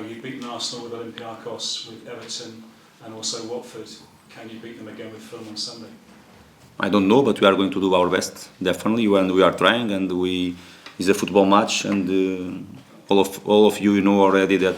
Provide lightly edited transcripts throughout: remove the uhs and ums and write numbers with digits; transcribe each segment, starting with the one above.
you've beaten Arsenal with Olympiacos, with Everton, and also Watford. Can you beat them again with Fulham on Sunday? I don't know, but we are going to do our best, definitely, and we are trying, and it's a football match, and all of you know already that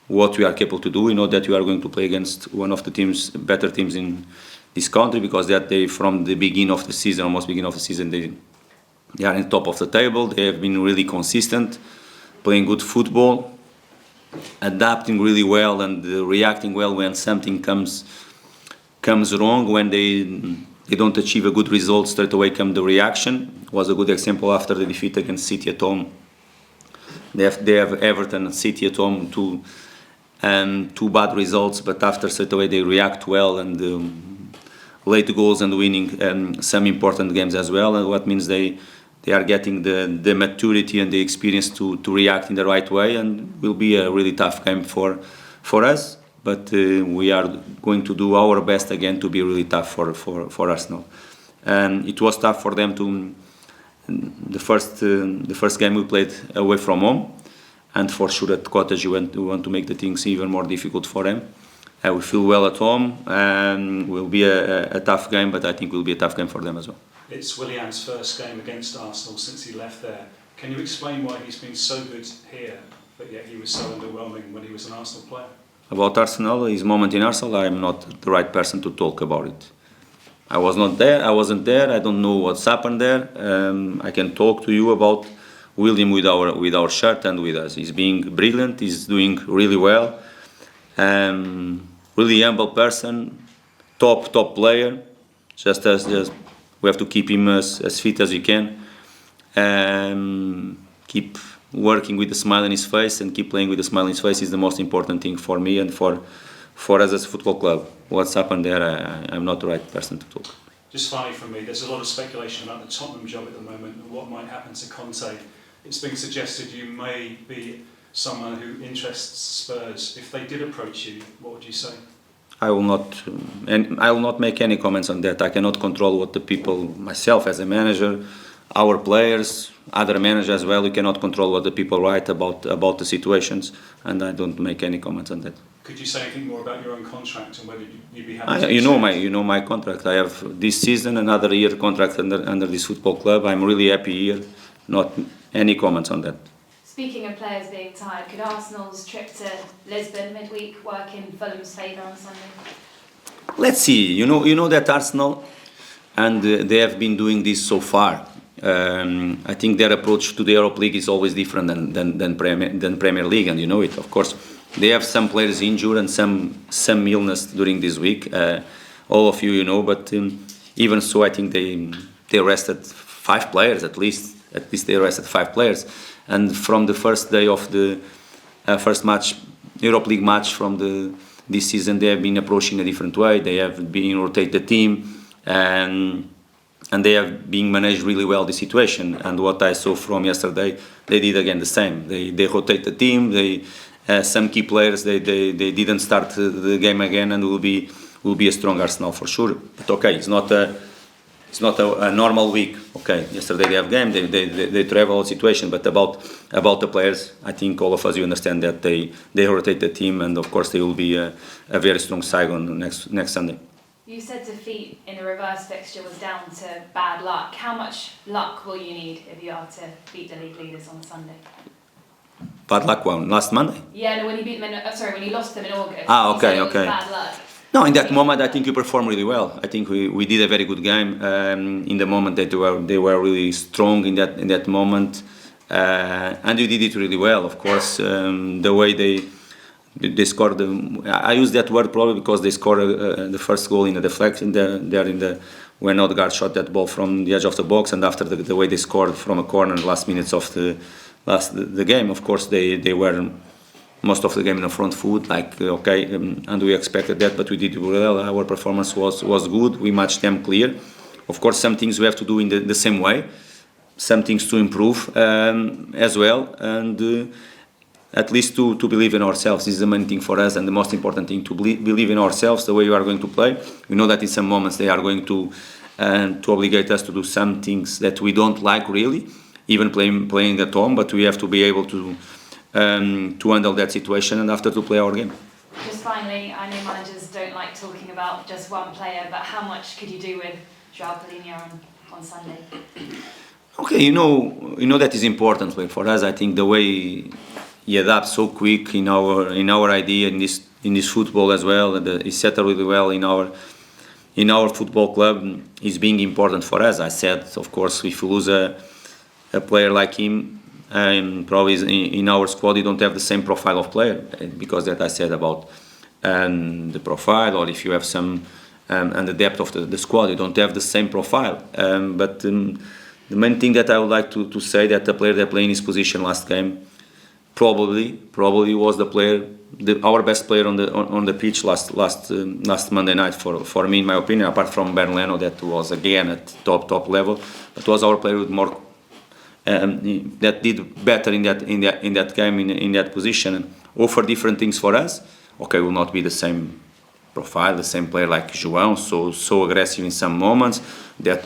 what we are capable to do. We know that we are going to play against one of the better teams in this country, because that they, from the beginning of the season, almost beginning of the season, they are in top of the table. They have been really consistent, playing good football, adapting really well, and reacting well when something comes wrong, when they don't achieve a good result, straight away come the reaction. Was a good example after the defeat against City at home. They have Everton and City at home, two bad results, but after straight away they react well, and late goals and winning some important games as well, and what means they are getting the maturity and the experience to react in the right way, and will be a really tough game for us. But we are going to do our best again to be really tough for Arsenal. It was tough for them to the first game we played away from home, and for sure at Cottage we want to make the things even more difficult for them. We feel well at home, and will be a tough game, but I think it will be a tough game for them as well. It's Willian's first game against Arsenal since he left there. Can you explain why he's been so good here, but yet he was so underwhelming when he was an Arsenal player? About Arsenal, his moment in Arsenal, I am not the right person to talk about it. I wasn't there, I don't know what's happened there. I can talk to you about Willian with our shirt and with us. He's being brilliant, he's doing really well. Really humble person, top player. Just we have to keep him as fit as we can. Keep working with a smile on his face, and keep playing with a smile on his face is the most important thing for me and for us as a football club. What's happened there, I'm not the right person to talk. Just finally from me, there's a lot of speculation about the Tottenham job at the moment and what might happen to Conte. It's being suggested you may be someone who interests Spurs. If they did approach you, what would you say? I will not make any comments on that. I cannot control what the people, myself as a manager, our players, other managers as well, we cannot control what the people write about the situations, and I don't make any comments on that. Could you say anything more about your own contract and whether you'd be happy? You know my contract. I have this season another year contract under this football club. I'm really happy here. Not any comments on that. Speaking of players being tired, could Arsenal's trip to Lisbon midweek work in Fulham's favour on Sunday? Let's see. You know that Arsenal, and they have been doing this so far. I think their approach to the Europa League is always different than Premier League, and you know it. Of course, they have some players injured and some illness during this week. All of you know, but even so, I think they rested 5 players at least. At least they rested 5 players. And from the first day of the first match, Europa League match this season, they have been approaching a different way. They have been rotate the team, and they have been managed really well the situation. And what I saw from yesterday, they did again the same. They rotate the team. Some key players they didn't start the game again, and will be a strong Arsenal for sure. But okay, it's not a normal week. Okay, yesterday they have game, they travel situation, but about the players, I think all of us, you understand that they rotate the team, and of course they will be a very strong side on next Sunday. You said defeat in a reverse fixture was down to bad luck. How much luck will you need if you are to beat the league leaders on Sunday? Bad luck one last Monday? Yeah, no, when you beat them when you lost them in August. Okay. It was bad luck. No, in that moment I think you performed really well. I think we did a very good game. In the moment that they were really strong in that moment, and you did it really well. Of course, the way they scored. I use that word probably because they scored the first goal in the deflection. When Odegaard shot that ball from the edge of the box, and after the way they scored from a corner in the last minutes of the game. Of course, they were most of the game in the front foot, and we expected that, but we did well. Our performance was good. We matched them clear. Of course, some things we have to do in the same way, some things to improve as well, and at least to believe in ourselves is the main thing for us, and the most important thing, to believe in ourselves, the way we are going to play. We know that in some moments they are going to obligate us to do some things that we don't like really, even playing at home, but we have to be able to to handle that situation and after to play our game. Just finally, I know managers don't like talking about just one player, but how much could you do with João Palhinha on Sunday? Okay, you know that is important for us. I think the way he adapts so quick in our idea in this football as well, and he settled really well in our football club is being important for us. I said, of course, if you lose a player like him, probably in our squad you don't have the same profile of player, because that I said about the profile, or if you have some and the depth of the squad, you don't have the same profile. But the main thing that I would like to say, that the player that played in his position last game probably was the player, our best player on the pitch last Monday night for me, in my opinion, apart from Bernardo, that was again at top level, but was our player with more that did better in that game in that position, and offer different things for us. Okay, will not be the same profile, the same player like João, so aggressive in some moments. That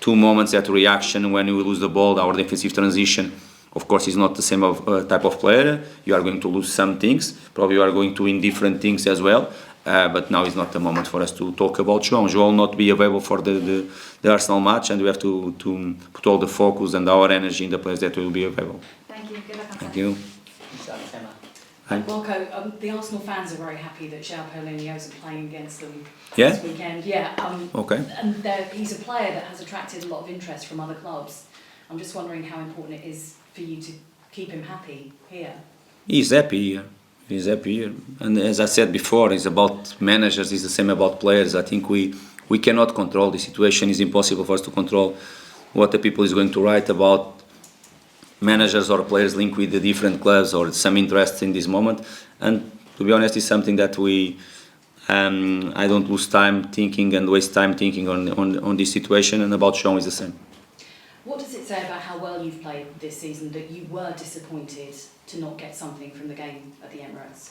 2 moments, that reaction when we lose the ball, our defensive transition, of course, is not the same type of player. You are going to lose some things. Probably you are going to win different things as well. But now is not the moment for us to talk about João. João will not be available for the Arsenal match, and we have to put all the focus and our energy in the players that will be available. Thank you. Good luck on Thank Sunday. you. Hi. Marco, the Arsenal fans are very happy that João Palhinha isn't playing against them Yeah? this weekend. Yeah. Okay. And he's a player that has attracted a lot of interest from other clubs. I'm just wondering how important it is for you to keep him happy here. He's happy here. And as I said before, it's about managers, it's the same about players. I think we cannot control the situation. It's impossible for us to control what the people is going to write about managers or players linked with the different clubs or some interest in this moment. And to be honest, it's something that I don't lose time thinking and waste time thinking on this situation, and about João is the same. What does it say about how well you've played this season that you were disappointed to not get something from the game at the Emirates?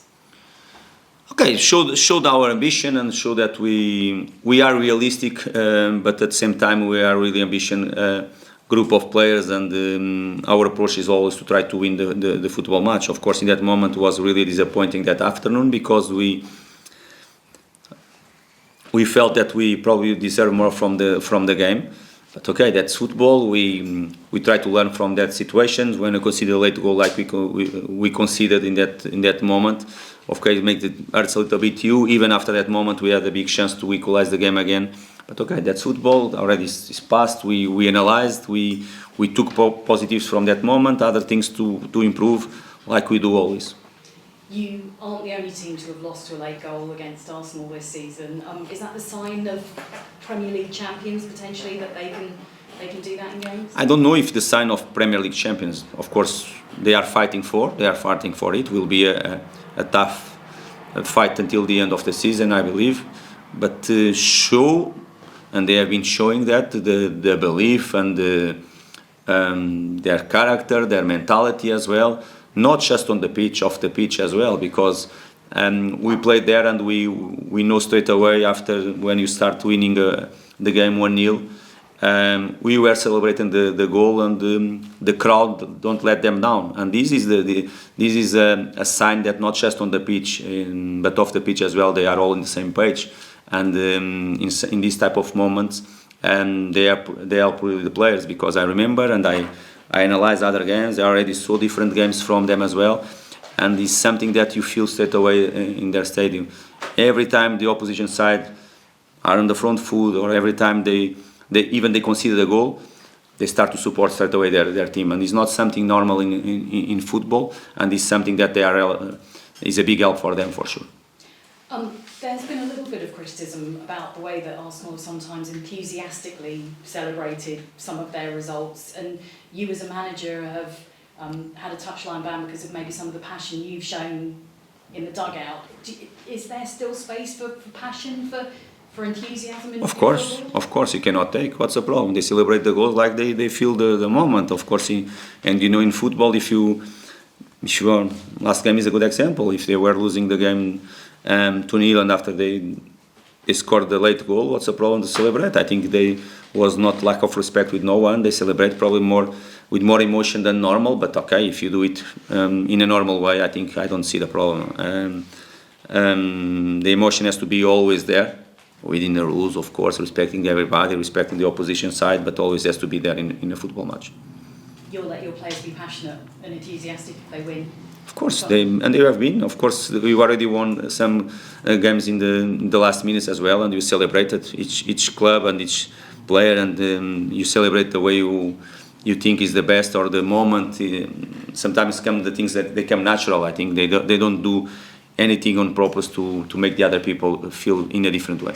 Okay, showed our ambition and show that we are realistic, but at the same time we are really ambitious group of players, and our approach is always to try to win the football match. Of course, in that moment it was really disappointing that afternoon, because we felt that we probably deserve more from the game. But okay, that's football. We try to learn from that situation. When we consider a late goal like we considered in that moment, okay, it hurts a little bit. Even after that moment, we had a big chance to equalize the game again. But okay, that's football. Already is past. We analyzed. We took positives from that moment. Other things to improve, like we do always. You aren't the only team to have lost to a late goal against Arsenal this season. Is that the sign of Premier League champions potentially, that they can do that in games? I don't know if the sign of Premier League champions. Of course, they are fighting for it. Will be a tough fight until the end of the season, I believe. But show, and they have been showing that the belief and their character, their mentality as well. Not just on the pitch, off the pitch as well, because we played there and we know straight away after when you start winning the game 1-0, we were celebrating the goal, and the crowd don't let them down. And this is a sign that not just on the pitch but off the pitch as well, they are all on the same page. And in these type of moments, they help really the players, because I remember and I analyze other games. They already saw different games from them as well, and it's something that you feel straight away in their stadium. Every time the opposition side are on the front foot, or every time they concede the goal, they start to support straight away their team, and it's not something normal in football, and it's something that is a big help for them for sure. There's been a little bit of criticism about the way that Arsenal have sometimes enthusiastically celebrated some of their results, and you as a manager have had a touchline ban because of maybe some of the passion you've shown in the dugout. Is there still space for passion, for enthusiasm in football? Of course, you cannot take. What's the problem? They celebrate the goals like they feel the moment. Of course, and in football, if you are, last game is a good example. If they were losing the game 2-0, and after they scored the late goal, what's the problem to celebrate? I think they was not lack of respect with no one. They celebrate probably more with more emotion than normal. But okay, if you do it in a normal way, I think I don't see the problem. The emotion has to be always there, within the rules, of course, respecting everybody, respecting the opposition side, but always has to be there in a football match. You'll let your players be passionate and enthusiastic if they win. Of course, they have been. Of course, we already won some games in the last minutes as well, and we celebrated each club and each player, and you celebrate the way you think is the best or the moment. Sometimes come the things that they come natural. I think they don't do anything on purpose to make the other people feel in a different way.